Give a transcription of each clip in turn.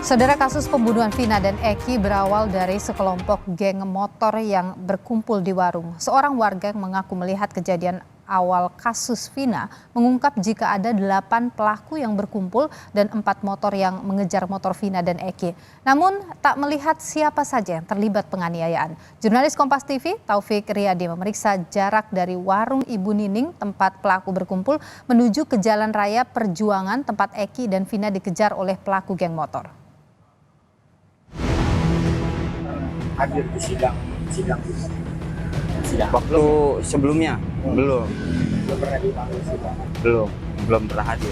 Saudara, kasus pembunuhan Vina dan Eki berawal dari sekelompok geng motor yang berkumpul di warung. Seorang warga yang mengaku melihat kejadian awal kasus Vina mengungkap jika ada 8 pelaku yang berkumpul dan 4 motor yang mengejar motor Vina dan Eki. Namun tak melihat siapa saja yang terlibat penganiayaan. Jurnalis Kompas TV Taufik Riyadi memeriksa jarak dari warung Ibu Nining tempat pelaku berkumpul menuju ke Jalan Raya Perjuangan tempat Eki dan Vina dikejar oleh pelaku geng motor. Hadir di sidang waktu sebelumnya belum pernah dipanggil sidang. belum pernah hadir.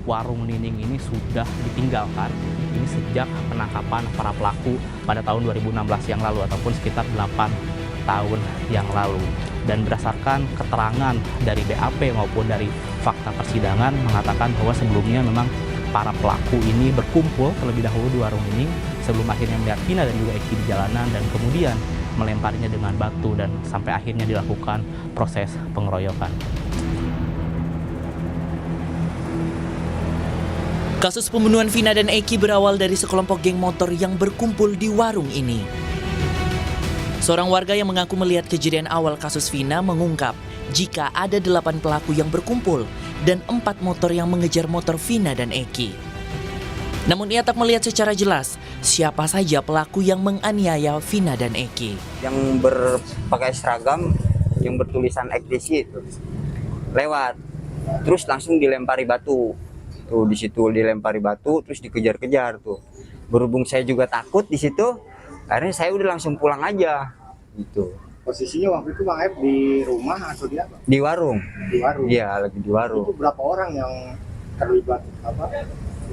Warung Nining ini sudah ditinggalkan ini sejak penangkapan para pelaku pada tahun 2016 yang lalu ataupun sekitar 8 tahun yang lalu. Dan berdasarkan keterangan dari BAP maupun dari fakta persidangan mengatakan bahwa sebelumnya memang para pelaku ini berkumpul terlebih dahulu di warung Nining sebelum akhirnya melihat Vina dan juga Eki di jalanan dan kemudian melemparinya dengan batu dan sampai akhirnya dilakukan proses pengeroyokan. Kasus pembunuhan Vina dan Eki berawal dari sekelompok geng motor yang berkumpul di warung ini. Seorang warga yang mengaku melihat kejadian awal kasus Vina mengungkap jika ada 8 pelaku yang berkumpul dan 4 motor yang mengejar motor Vina dan Eki. Namun ia tak melihat secara jelas siapa saja pelaku yang menganiaya Vina dan Eki. Yang berpakai seragam yang bertulisan ekdisi itu lewat, terus langsung dilempari batu. Tuh di situ dilempari batu, terus dikejar-kejar tuh. Berhubung saya juga takut di situ, akhirnya saya udah langsung pulang aja gitu. Posisinya waktu itu Bang Aib di rumah atau di apa? Di warung. Di warung. Iya, lagi di warung. Itu berapa orang yang terlibat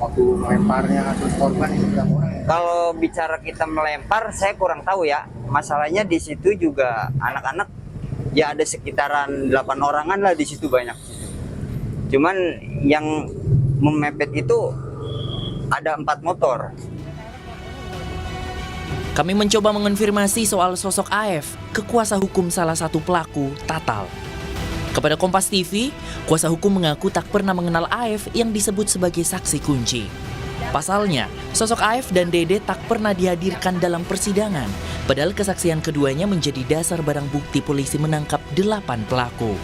waktu melemparnya, terus korban itu berapa orang? Kalau bicara kita melempar, saya kurang tahu ya. Masalahnya di situ juga anak-anak ya ada sekitaran 8 orangan lah di situ banyak. Cuman yang memepet itu ada 4 motor. Kami mencoba mengonfirmasi soal sosok AF ke kuasa hukum salah satu pelaku, Tatal. Kepada Kompas TV, kuasa hukum mengaku tak pernah mengenal AF yang disebut sebagai saksi kunci. Pasalnya, sosok AF dan Dede tak pernah dihadirkan dalam persidangan, padahal kesaksian keduanya menjadi dasar barang bukti polisi menangkap 8 pelaku.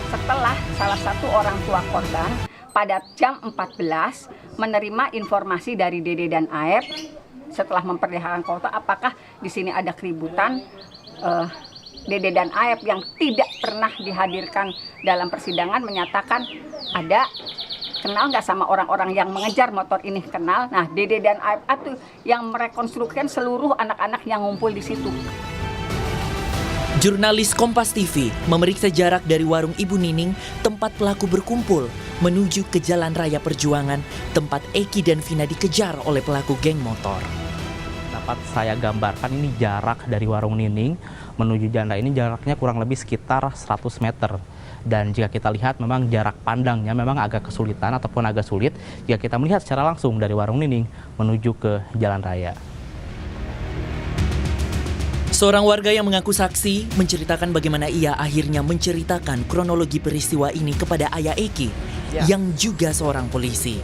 Setelah salah satu orang tua korban pada jam 14 menerima informasi dari Dede dan AF setelah memperlihatkan foto apakah di sini ada keributan, Dede dan AF yang tidak pernah dihadirkan dalam persidangan menyatakan ada, kenal nggak sama orang-orang yang mengejar motor ini, kenal. Nah, Dede dan AF itu yang merekonstruksikan seluruh anak-anak yang ngumpul di situ. Jurnalis Kompas TV memeriksa jarak dari warung Ibu Nining tempat pelaku berkumpul menuju ke Jalan Raya Perjuangan tempat Eki dan Vina dikejar oleh pelaku geng motor. Dapat saya gambarkan ini jarak dari warung Nining menuju Jalan Raya ini jaraknya kurang lebih sekitar 100 meter. Dan jika kita lihat memang jarak pandangnya memang agak kesulitan ataupun agak sulit jika kita melihat secara langsung dari warung Nining menuju ke Jalan Raya. Seorang warga yang mengaku saksi menceritakan bagaimana ia akhirnya menceritakan kronologi peristiwa ini kepada ayah Eki yang juga seorang polisi.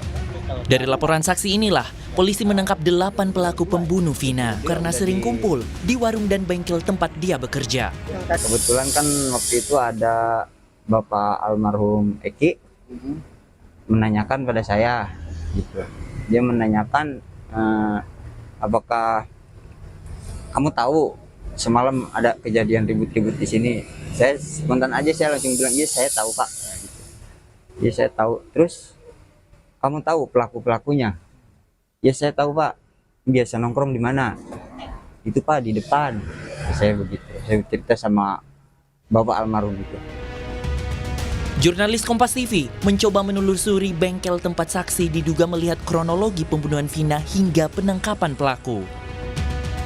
Dari laporan saksi inilah, polisi menangkap 8 pelaku pembunuh Vina karena sering kumpul di warung dan bengkel tempat dia bekerja. Kebetulan kan waktu itu ada Bapak almarhum Eki menanyakan pada saya gitu. Dia menanyakan apakah kamu tahu semalam ada kejadian ribut-ribut di sini. Saya spontan aja saya langsung bilang, iya saya tahu Pak. Iya saya tahu. Terus kamu tahu pelaku-pelakunya? Ya saya tahu Pak. Biasa nongkrong di mana? Itu Pak di depan. Saya begitu. Saya cerita sama Bapak almarhum itu. Jurnalis Kompas TV mencoba menelusuri bengkel tempat saksi diduga melihat kronologi pembunuhan Vina hingga penangkapan pelaku.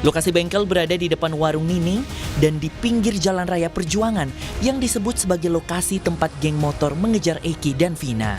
Lokasi bengkel berada di depan warung Nining dan di pinggir Jalan Raya Perjuangan yang disebut sebagai lokasi tempat geng motor mengejar Eki dan Vina.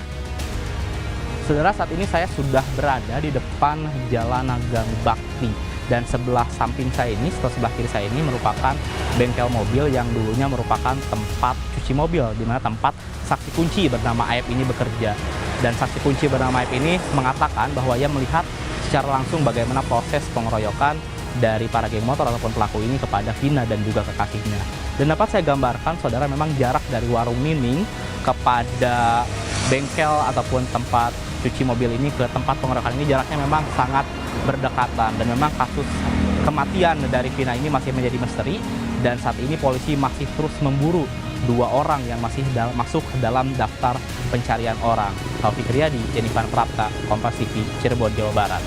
Saudara, saat ini saya sudah berada di depan Jalan Gang Bakti Dan sebelah samping saya ini, sebelah kiri saya ini merupakan bengkel mobil yang dulunya merupakan tempat cuci mobil, di mana tempat saksi kunci bernama Aep ini bekerja. Dan saksi kunci bernama Aep ini mengatakan bahwa ia melihat secara langsung bagaimana proses pengeroyokan dari para geng motor ataupun pelaku ini kepada Vina dan juga kekasihnya. Dan dapat saya gambarkan, saudara, memang jarak dari warung Nining kepada bengkel ataupun tempat cuci mobil ini ke tempat pengeroyokan ini jaraknya memang sangat berdekatan. Dan memang kasus kematian dari Vina ini masih menjadi misteri, dan saat ini polisi masih terus memburu 2 orang yang masih masuk dalam daftar pencarian orang. Taufik Riyadi, Jennifer Prapta, Kompas TV, Cirebon, Jawa Barat.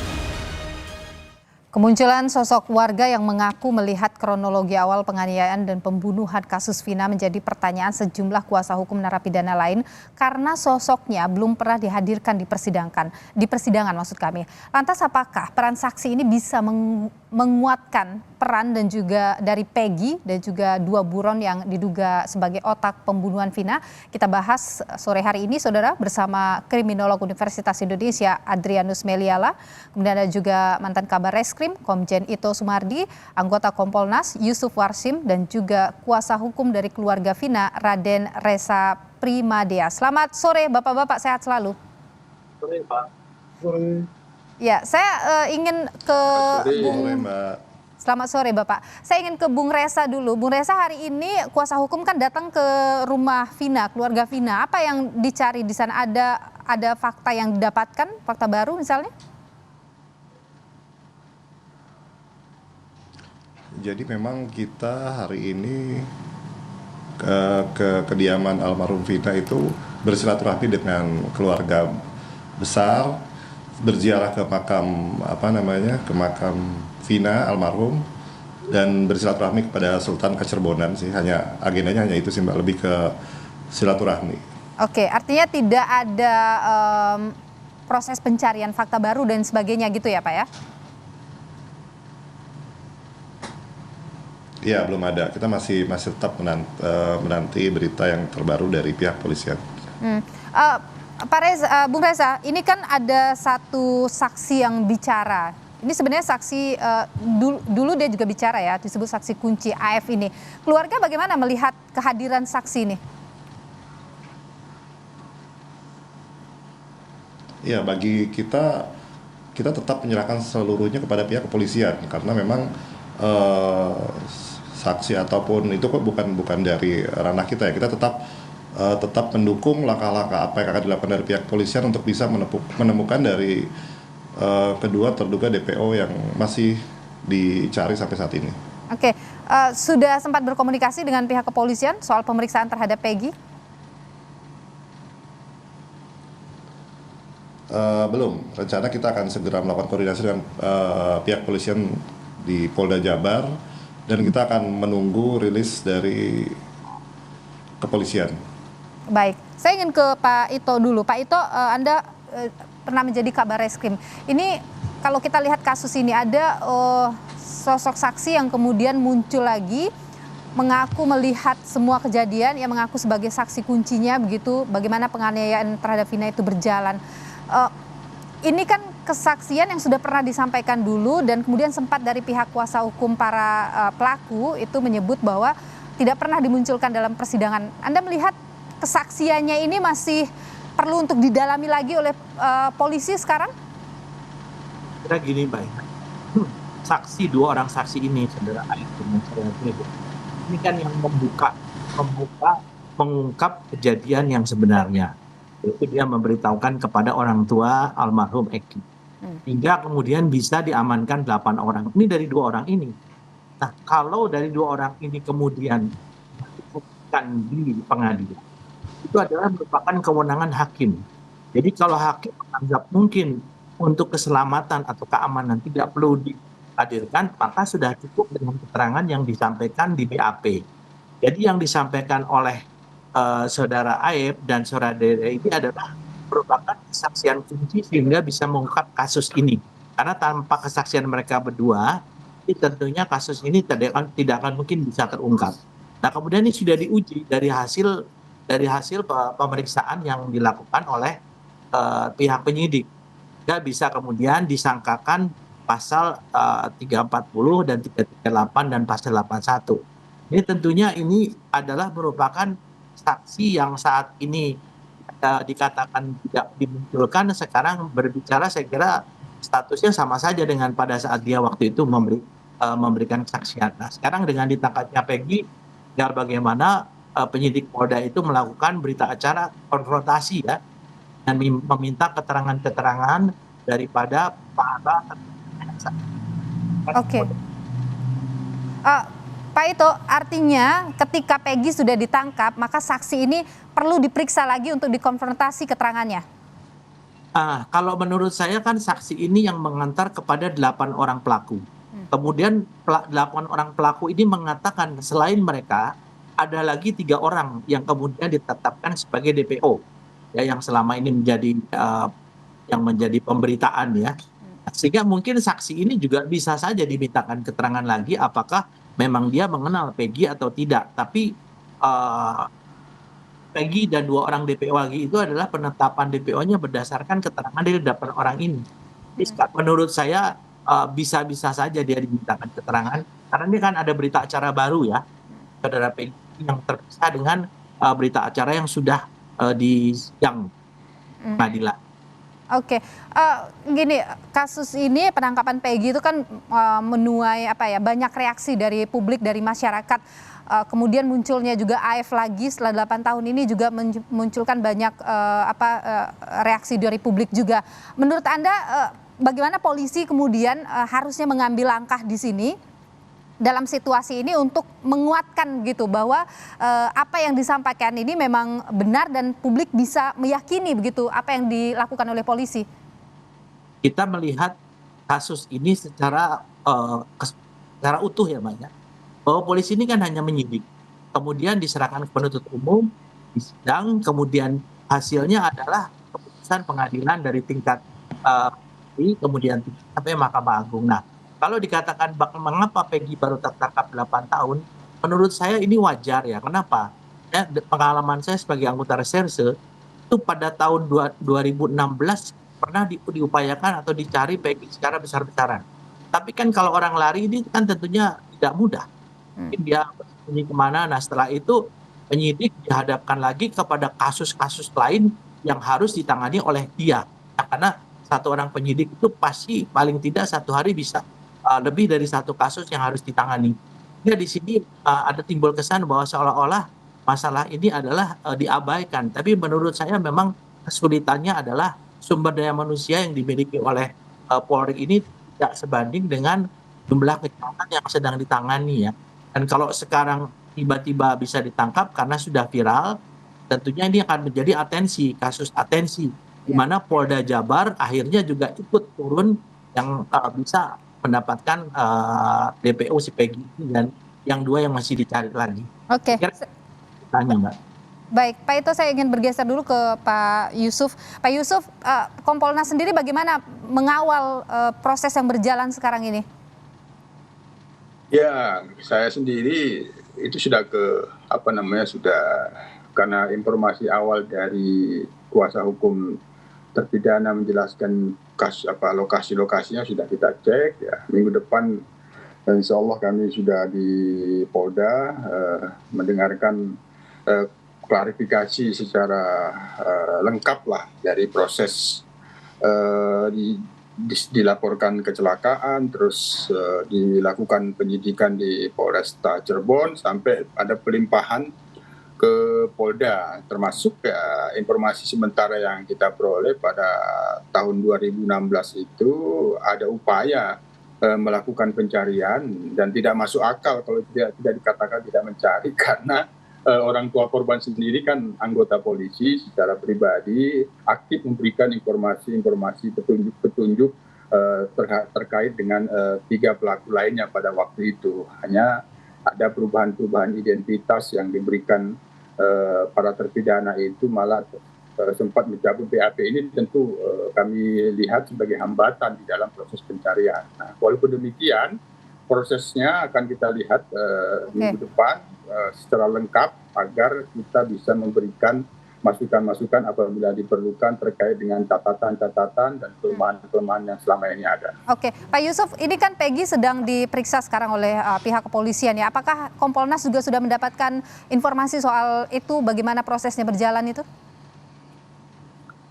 Kemunculan sosok warga yang mengaku melihat kronologi awal penganiayaan dan pembunuhan kasus Vina menjadi pertanyaan sejumlah kuasa hukum narapidana lain karena sosoknya belum pernah dihadirkan di persidangan maksud kami. Lantas apakah peran saksi ini bisa menguatkan peran dan juga dari Peggy dan juga 2 buron yang diduga sebagai otak pembunuhan Vina? Kita bahas sore hari ini, saudara, bersama kriminolog Universitas Indonesia Adrianus Meliala, kemudian ada juga mantan Kabar Reskrim Komjen Ito Sumardi, anggota Kompolnas Yusuf Warsim, dan juga kuasa hukum dari keluarga Vina Raden Resa Primadea. Selamat sore Bapak-bapak, sehat selalu. Sore Pak. Sore. Ya, saya ingin ke Sore Mbak. Selamat sore Bapak. Saya ingin ke Bung Resa dulu. Bung Resa, hari ini kuasa hukum kan datang ke rumah Vina, keluarga Vina. Apa yang dicari di sana? Ada fakta yang didapatkan, fakta baru misalnya? Jadi memang kita hari ini ke kediaman almarhum Vina itu bersilaturahmi dengan keluarga besar, berziarah ke makam ke makam Vina almarhum, dan bersilaturahmi kepada Sultan Kacerbonan sih. Agendanya hanya itu sih Mbak, lebih ke silaturahmi. Oke, artinya tidak ada proses pencarian fakta baru dan sebagainya gitu ya Pak ya? Iya, belum ada. Kita masih tetap menanti berita yang terbaru dari pihak polisian. Pak Reza, Bung Reza, ini kan ada satu saksi yang bicara. Ini sebenarnya saksi dulu dia juga bicara ya, disebut saksi kunci AF ini. Keluarga bagaimana melihat kehadiran saksi ini? Ya, bagi kita tetap menyerahkan seluruhnya kepada pihak kepolisian, karena memang saksi ataupun itu kok bukan dari ranah kita ya. Kita tetap mendukung langkah-langkah apa yang akan dilakukan dari pihak kepolisian untuk bisa menemukan dari kedua terduga DPO yang masih dicari sampai saat ini. Oke, sudah sempat berkomunikasi dengan pihak kepolisian soal pemeriksaan terhadap Peggy? Belum. Rencana kita akan segera melakukan koordinasi dengan pihak kepolisian di Polda Jabar, dan kita akan menunggu rilis dari kepolisian. Baik, saya ingin ke Pak Ito dulu. Pak Ito, Anda pernah menjadi Kabar Reskrim. Ini kalau kita lihat kasus ini ada sosok saksi yang kemudian muncul lagi mengaku melihat semua kejadian, yang mengaku sebagai saksi kuncinya begitu, bagaimana penganiayaan terhadap Vina itu berjalan. Ini kan kesaksian yang sudah pernah disampaikan dulu dan kemudian sempat dari pihak kuasa hukum para pelaku itu menyebut bahwa tidak pernah dimunculkan dalam persidangan. Anda melihat kesaksiannya ini masih perlu untuk didalami lagi oleh polisi sekarang? Kira gini Mbak, saksi 2 orang saksi ini, saudara itu ini kan yang mengungkap kejadian yang sebenarnya. Itu dia memberitahukan kepada orang tua almarhum Eki. Hingga kemudian bisa diamankan 8 orang. Ini dari 2 orang ini. Nah, kalau dari 2 orang ini kemudian diputuskan di pengadilan, itu adalah merupakan kewenangan hakim. Jadi kalau hakim menganggap mungkin untuk keselamatan atau keamanan tidak perlu dihadirkan, maka sudah cukup dengan keterangan yang disampaikan di BAP. Jadi yang disampaikan oleh saudara Aep dan saudara Dede ini adalah merupakan kesaksian kunci sehingga bisa mengungkap kasus ini. Karena tanpa kesaksian mereka berdua, tentunya kasus ini tidak akan mungkin bisa terungkap. Nah, kemudian ini sudah diuji dari hasil pemeriksaan yang dilakukan oleh pihak penyidik. Tidak bisa kemudian disangkakan pasal 340 dan 338 dan pasal 81. Ini tentunya ini adalah merupakan saksi yang saat ini dikatakan tidak dimunculkan, sekarang berbicara saya kira statusnya sama saja dengan pada saat dia waktu itu memberikan kesaksian. Nah, sekarang dengan ditangkapnya Peggy, tinggal bagaimana penyidik Polda itu melakukan berita acara konfrontasi ya, dan meminta keterangan-keterangan daripada para Oke. Pak Ito, artinya ketika Peggy sudah ditangkap, maka saksi ini perlu diperiksa lagi untuk dikonfrontasi keterangannya. Kalau menurut saya kan saksi ini yang mengantar kepada 8 orang pelaku. Kemudian 8 orang pelaku ini mengatakan selain mereka ada lagi 3 orang yang kemudian ditetapkan sebagai DPO ya, yang selama ini menjadi yang menjadi pemberitaan ya. Sehingga mungkin saksi ini juga bisa saja dimintakan keterangan lagi apakah memang dia mengenal Peggy atau tidak. Tapi Peggy dan 2 orang DPO lagi itu adalah penetapan DPO-nya berdasarkan keterangan dari 8 orang ini. Menurut saya bisa-bisa saja dia dimintakan keterangan karena ini kan ada berita acara baru ya, saudara Peggy, yang terpisah dengan berita acara yang sudah di sidang pengadilan. Oke, gini, kasus ini penangkapan Peggy itu kan menuai banyak reaksi dari publik, dari masyarakat. Kemudian munculnya juga AF lagi setelah 8 tahun ini juga memunculkan banyak reaksi dari publik juga. Menurut Anda bagaimana polisi kemudian harusnya mengambil langkah di sini dalam situasi ini untuk menguatkan gitu bahwa apa yang disampaikan ini memang benar dan publik bisa meyakini begitu apa yang dilakukan oleh polisi? Kita melihat kasus ini secara utuh ya Mbak ya, bahwa polisi ini kan hanya menyidik, kemudian diserahkan ke penuntut umum, disidang, kemudian hasilnya adalah keputusan pengadilan dari tingkat kemudian sampai Mahkamah Agung. Nah, kalau dikatakan mengapa Peggy baru tertangkap 8 tahun, menurut saya ini wajar ya. Kenapa? Ya, pengalaman saya sebagai anggota reserse, itu pada tahun 2016 pernah diupayakan atau dicari Peggy secara besar-besaran. Tapi kan kalau orang lari ini kan tentunya tidak mudah. Mungkin dia bersembunyi kemana, nah setelah itu penyidik dihadapkan lagi kepada kasus-kasus lain yang harus ditangani oleh dia. Nah, karena satu orang penyidik itu pasti paling tidak satu hari bisa lebih dari satu kasus yang harus ditangani. Ya, di sini ada timbul kesan bahwa seolah-olah masalah ini adalah diabaikan. Tapi menurut saya memang kesulitannya adalah sumber daya manusia yang dimiliki oleh Polri ini tidak sebanding dengan jumlah kejahatan yang sedang ditangani ya. Dan kalau sekarang tiba-tiba bisa ditangkap karena sudah viral, tentunya ini akan menjadi kasus atensi, di mana Polda Jabar akhirnya juga ikut turun yang bisa mendapatkan DPO si Peggy dan yang 2 yang masih dicari lagi. Oke. Tanya Mbak. Baik, Pak Ito, saya ingin bergeser dulu ke Pak Yusuf. Pak Yusuf, Kompolnas sendiri bagaimana mengawal proses yang berjalan sekarang ini? Ya, saya sendiri itu sudah sudah karena informasi awal dari kuasa hukum terpidana menjelaskan lokasi-lokasinya sudah kita cek ya. Minggu depan insya Allah kami sudah di Polda mendengarkan klarifikasi secara lengkap lah dari proses dilaporkan kecelakaan, terus dilakukan penyidikan di Polresta Cirebon sampai ada pelimpahan ke Polda, termasuk ya informasi sementara yang kita peroleh pada tahun 2016 itu ada upaya melakukan pencarian dan tidak masuk akal kalau tidak dikatakan tidak mencari karena orang tua korban sendiri kan anggota polisi secara pribadi aktif memberikan informasi petunjuk terkait dengan 3 pelaku lainnya pada waktu itu. Hanya ada perubahan identitas yang diberikan para terpidana itu malah sempat mencabut BAP. Ini tentu kami lihat sebagai hambatan di dalam proses pencarian. Nah, walaupun demikian prosesnya akan kita lihat minggu depan secara lengkap agar kita bisa memberikan masukan-masukan apabila diperlukan terkait dengan catatan-catatan dan kelemahan-kelemahan yang selama ini ada. Oke, Pak Yusuf, ini kan Peggy sedang diperiksa sekarang oleh pihak kepolisian ya. Apakah Kompolnas juga sudah mendapatkan informasi soal itu, bagaimana prosesnya berjalan itu?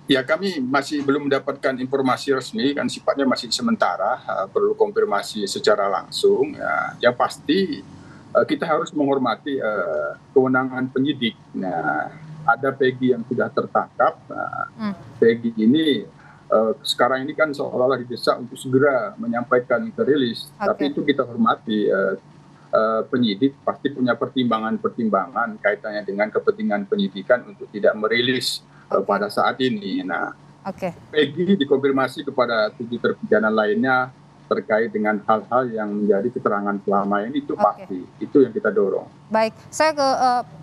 Ya, kami masih belum mendapatkan informasi resmi, kan sifatnya masih sementara, perlu konfirmasi secara langsung. Ya, yang pasti kita harus menghormati kewenangan penyidik. Nah, ada Peggy yang sudah tertangkap. Peggy ini sekarang ini kan seolah-olah didesak untuk segera menyampaikan rilis. Tapi itu kita hormati. Penyidik pasti punya pertimbangan-pertimbangan kaitannya dengan kepentingan penyidikan untuk tidak merilis pada saat ini. Nah, Peggy dikonfirmasi kepada 7 terpidana lainnya terkait dengan hal-hal yang menjadi keterangan selama ini, itu pasti. Itu yang kita dorong. Baik, saya ke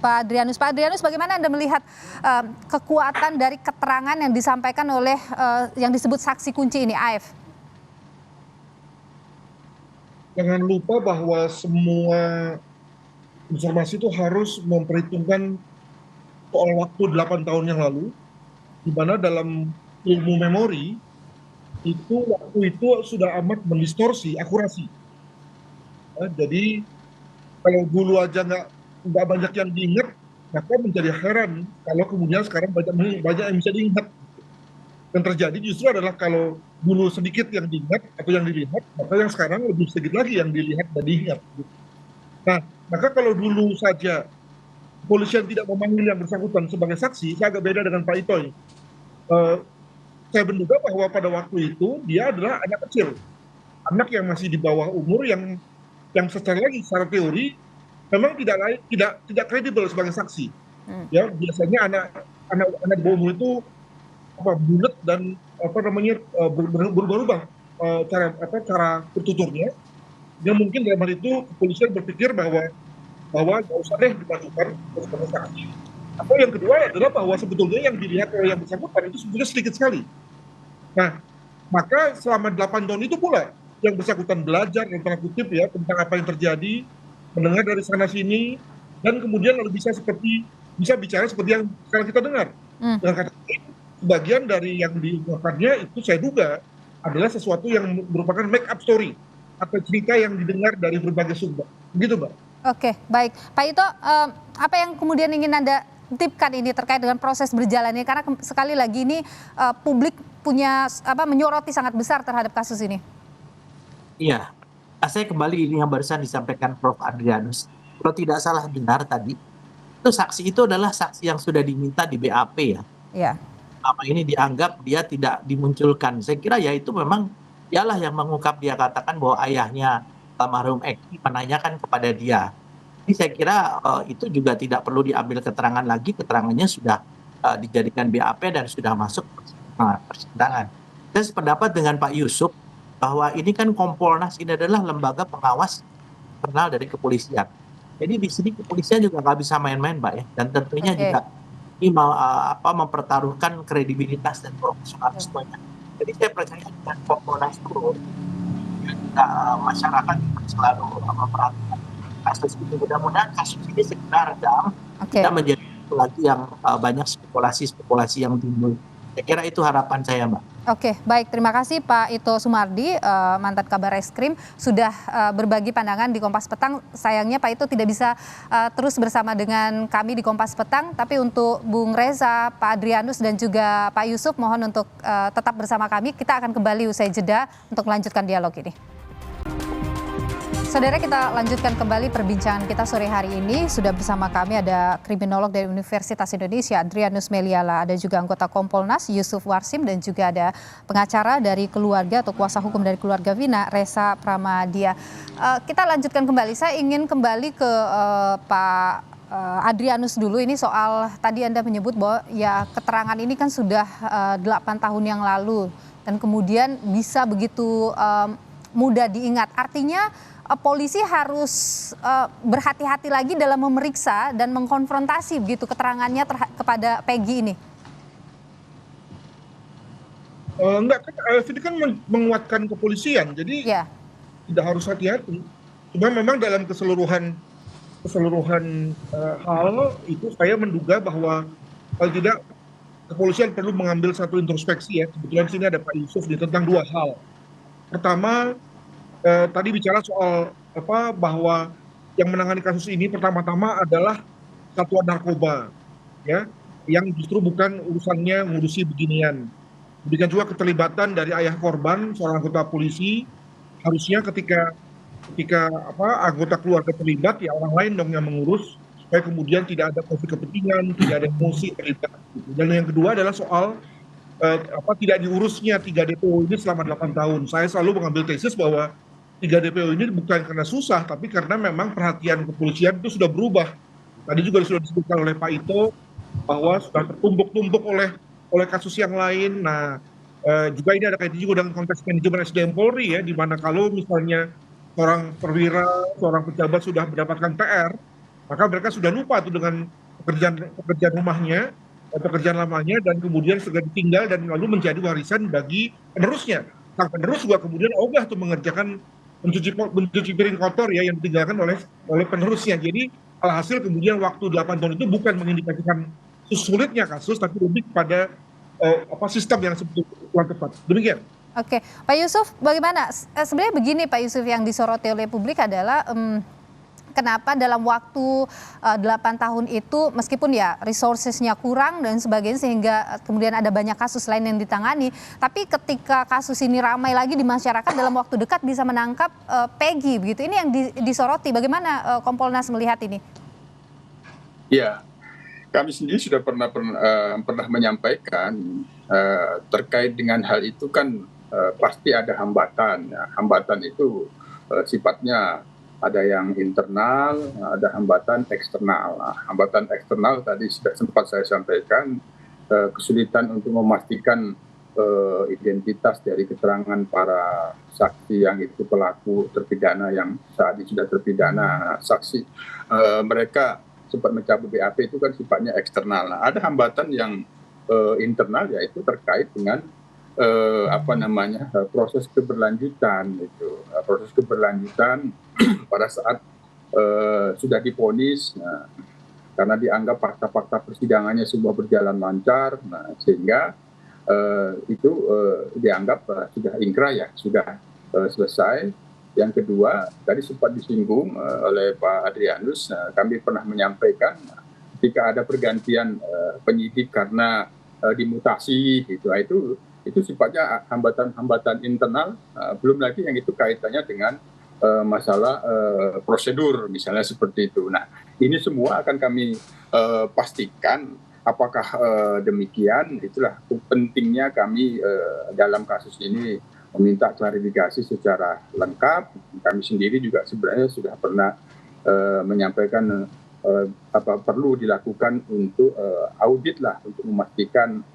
Pak Adrianus. Pak Adrianus, bagaimana Anda melihat kekuatan dari keterangan yang disampaikan oleh yang disebut saksi kunci ini, AF? Jangan lupa bahwa semua informasi itu harus memperhitungkan soal waktu 8 tahun yang lalu, di mana dalam ilmu memori, itu waktu itu sudah amat mendistorsi akurasi. Jadi kalau dulu aja nggak banyak yang diingat, maka menjadi heran kalau kemudian sekarang banyak yang bisa diingat. Yang terjadi justru adalah kalau dulu sedikit yang diingat atau yang dilihat, maka yang sekarang lebih sedikit lagi yang dilihat dan diingat. Nah, maka kalau dulu saja kepolisian tidak memanggil yang bersangkutan sebagai saksi, saya agak beda dengan Pak Itoy. Saya menduga bahwa pada waktu itu dia adalah anak kecil, anak yang masih di bawah umur yang secara teori memang tidak kredibel sebagai saksi. Ya, biasanya anak di bawah umur itu bulat dan berubah-ubah cara bertuturnya. Yang mungkin dalam hal itu kepolisian berpikir bahwa nggak usah deh dimasukkan sebagai saksi. Atau yang kedua adalah bahwa sebetulnya yang dilihat oleh yang bersangkutan itu sebetulnya sedikit sekali. Nah, maka selama 8 tahun itu pula yang bersangkutan belajar tentang kutip ya tentang apa yang terjadi, mendengar dari sana sini, dan kemudian lalu bisa bicara seperti yang sekarang kita dengar. Dengan kata lain, sebagian dari yang diungkapkannya itu saya duga adalah sesuatu yang merupakan make up story atau cerita yang didengar dari berbagai sumber. Begitu, Mbak. Oke, baik. Pak Ito, apa yang kemudian ingin Anda tipkan ini terkait dengan proses berjalannya? Karena sekali lagi ini publik punya menyoroti sangat besar terhadap kasus ini. Iya, saya kembali ini yang barusan disampaikan Prof. Adrianus. Kalau tidak salah dengar tadi, itu saksi itu adalah saksi yang sudah diminta di BAP ya. Iya. Apa ini dianggap dia tidak dimunculkan. Saya kira ya itu memang dialah yang mengungkap, dia katakan bahwa ayahnya almarhum Eki menanyakan kepada dia. Jadi saya kira itu juga tidak perlu diambil keterangan lagi, keterangannya sudah dijadikan BAP dan sudah masuk persidangan. Saya sependapat dengan Pak Yusuf bahwa ini kan Kompolnas ini adalah lembaga pengawas internal dari kepolisian. Jadi di sini kepolisian juga nggak bisa main-main, Mbak ya. Dan tentunya juga ini mempertaruhkan kredibilitas dan profesionalismenya. Jadi saya percaya dengan Kompolnas turun, masyarakat selalu memperhatikan kasus ini. Mudah-mudahan kasus ini segera redam, tidak menjadi lagi yang banyak spekulasi yang timbul. Saya kira itu harapan saya, Mbak. Oke, baik. Terima kasih Pak Ito Sumardi, mantan Kabar Eskrim, sudah berbagi pandangan di Kompas Petang. Sayangnya Pak Ito tidak bisa terus bersama dengan kami di Kompas Petang, tapi untuk Bung Reza, Pak Adrianus, dan juga Pak Yusuf, mohon untuk tetap bersama kami. Kita akan kembali usai jeda untuk melanjutkan dialog ini. Saudara, kita lanjutkan kembali perbincangan kita sore hari ini. Sudah bersama kami ada kriminolog dari Universitas Indonesia, Adrianus Meliala. Ada juga anggota Kompolnas, Yusuf Warsim, dan juga ada pengacara dari keluarga atau kuasa hukum dari keluarga Vina, Reza Pramadia. Kita lanjutkan kembali. Saya ingin kembali ke Pak Adrianus dulu. Ini soal tadi Anda menyebut bahwa ya keterangan ini kan sudah 8 tahun yang lalu. Dan kemudian bisa begitu mudah diingat. Artinya polisi harus berhati-hati lagi dalam memeriksa dan mengkonfrontasi begitu keterangannya kepada Peggy ini. Enggak, ini kan menguatkan kepolisian, jadi tidak harus hati-hati. Cuma memang dalam keseluruhan hal itu saya menduga bahwa paling tidak kepolisian perlu mengambil satu introspeksi ya. Kebetulan sini ada Pak Yusuf nih tentang dua hal. Pertama, tadi bicara soal bahwa yang menangani kasus ini pertama-tama adalah satuan narkoba, ya, yang justru bukan urusannya ngurusi beginian. Demikian juga keterlibatan dari ayah korban, seorang anggota polisi, harusnya ketika anggota keluarga terlibat, ya orang lain dong yang mengurus, supaya kemudian tidak ada konflik kepentingan, tidak ada emosi terlibat. Dan yang kedua adalah soal tidak diurusnya 3 DPO ini selama 8 tahun. Saya selalu mengambil tesis bahwa 3 DPO ini bukan karena susah, tapi karena memang perhatian kepolisian itu sudah berubah. Tadi juga sudah disebutkan oleh Pak Ito bahwa sudah tertumpuk-tumpuk oleh kasus yang lain. Nah, juga ini ada kaitan juga dengan konteks manajemen SDM Polri ya, di mana kalau misalnya seorang perwira, seorang pejabat sudah mendapatkan PR, maka mereka sudah lupa tuh dengan pekerjaan rumahnya, pekerjaan lamanya, dan kemudian segera ditinggal dan lalu menjadi warisan bagi penerusnya. Sang penerus juga kemudian ogah tuh mengerjakan mencuci piring kotor ya yang ditinggalkan oleh penerusnya. Jadi alhasil kemudian waktu 8 tahun itu bukan mengindikasikan sulitnya kasus, tapi lebih kepada sistem yang sebetulnya kurang tepat. Demikian. Oke, Pak Yusuf, bagaimana? Sebenarnya begini Pak Yusuf, yang disoroti oleh publik adalah kenapa dalam waktu 8 tahun itu meskipun ya resourcesnya kurang dan sebagainya sehingga kemudian ada banyak kasus lain yang ditangani, tapi ketika kasus ini ramai lagi di masyarakat dalam waktu dekat bisa menangkap Peggy begitu. Ini yang disoroti. Bagaimana Kompolnas melihat ini? Ya, kami sendiri sudah pernah menyampaikan terkait dengan hal itu kan pasti ada hambatan. Ya. Hambatan itu sifatnya ada yang internal, ada hambatan eksternal. Nah, hambatan eksternal tadi sudah sempat saya sampaikan, kesulitan untuk memastikan identitas dari keterangan para saksi yang itu pelaku terpidana yang saat ini sudah terpidana. Saksi mereka sempat mencabut BAP itu kan sifatnya eksternal. Nah, ada hambatan yang internal yaitu terkait dengan proses keberlanjutan itu. Proses keberlanjutan pada saat sudah divonis, karena dianggap fakta-fakta persidangannya semua berjalan lancar, sehingga itu dianggap sudah ingkrah ya, sudah selesai. Yang kedua, tadi sempat disinggung oleh Pak Adrianus, kami pernah menyampaikan ketika ada pergantian penyidik karena dimutasi gitu, itu sifatnya hambatan internal, belum lagi yang itu kaitannya dengan masalah prosedur misalnya seperti itu. Nah, ini semua akan kami pastikan apakah demikian. Itulah pentingnya kami dalam kasus ini meminta klarifikasi secara lengkap. Kami sendiri juga sebenarnya sudah pernah menyampaikan perlu dilakukan untuk audit lah, untuk memastikan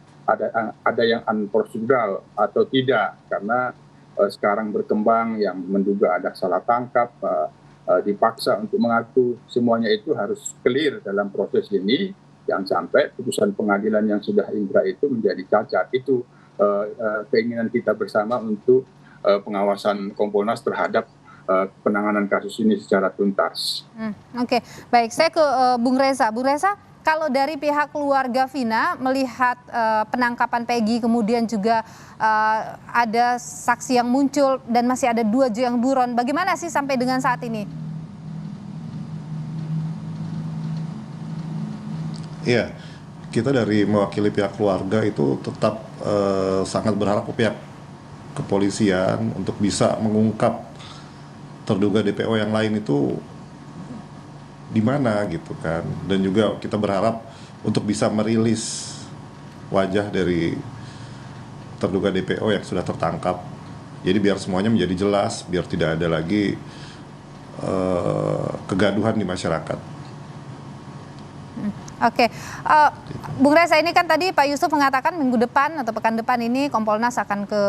ada yang unprocedural atau tidak, karena sekarang berkembang yang menduga ada salah tangkap, dipaksa untuk mengaku, semuanya itu harus clear dalam proses ini, jangan sampai putusan pengadilan yang sudah inkrah itu menjadi cacat. Itu keinginan kita bersama untuk pengawasan Kompolnas terhadap penanganan kasus ini secara tuntas. Oke, baik. Saya ke Bung Reza. Bung Reza, kalau dari pihak keluarga Vina melihat penangkapan Peggy, kemudian juga ada saksi yang muncul dan masih ada 2 yang buron, bagaimana sih sampai dengan saat ini? Iya, kita dari mewakili pihak keluarga itu tetap sangat berharap ke pihak kepolisian untuk bisa mengungkap terduga DPO yang lain itu di mana gitu kan, dan juga kita berharap untuk bisa merilis wajah dari terduga DPO yang sudah tertangkap, jadi biar semuanya menjadi jelas, biar tidak ada lagi kegaduhan di masyarakat. Oke, Bung Reza, ini kan tadi Pak Yusuf mengatakan minggu depan atau pekan depan ini Kompolnas akan ke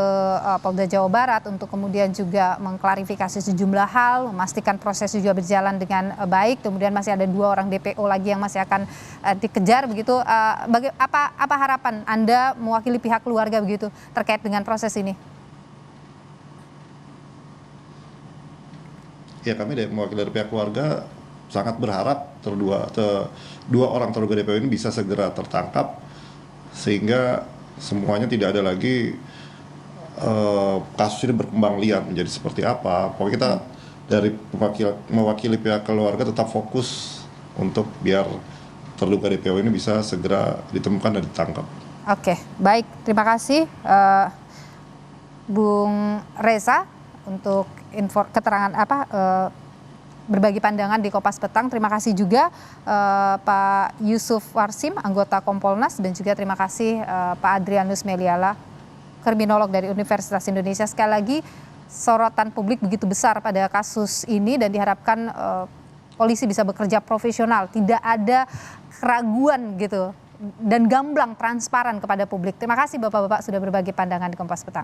Polda Jawa Barat untuk kemudian juga mengklarifikasi sejumlah hal, memastikan proses juga berjalan dengan baik. Kemudian masih ada 2 orang DPO lagi yang masih akan dikejar begitu. Apa harapan Anda mewakili pihak keluarga begitu terkait dengan proses ini? Ya, kami mewakili dari pihak keluarga sangat berharap dua orang terduga DPO ini bisa segera tertangkap sehingga semuanya tidak ada lagi kasus ini berkembang liar menjadi seperti apa. Pokoknya kita dari mewakili pihak keluarga tetap fokus untuk biar terduga DPO ini bisa segera ditemukan dan ditangkap. Oke, baik. Terima kasih Bung Reza untuk keterangan berbagi pandangan di Kompas Petang. Terima kasih juga Pak Yusuf Warsim, anggota Kompolnas, dan juga terima kasih Pak Adrianus Meliala, kriminolog dari Universitas Indonesia. Sekali lagi, sorotan publik begitu besar pada kasus ini dan diharapkan polisi bisa bekerja profesional, tidak ada keraguan gitu dan gamblang transparan kepada publik. Terima kasih Bapak-bapak sudah berbagi pandangan di Kompas Petang.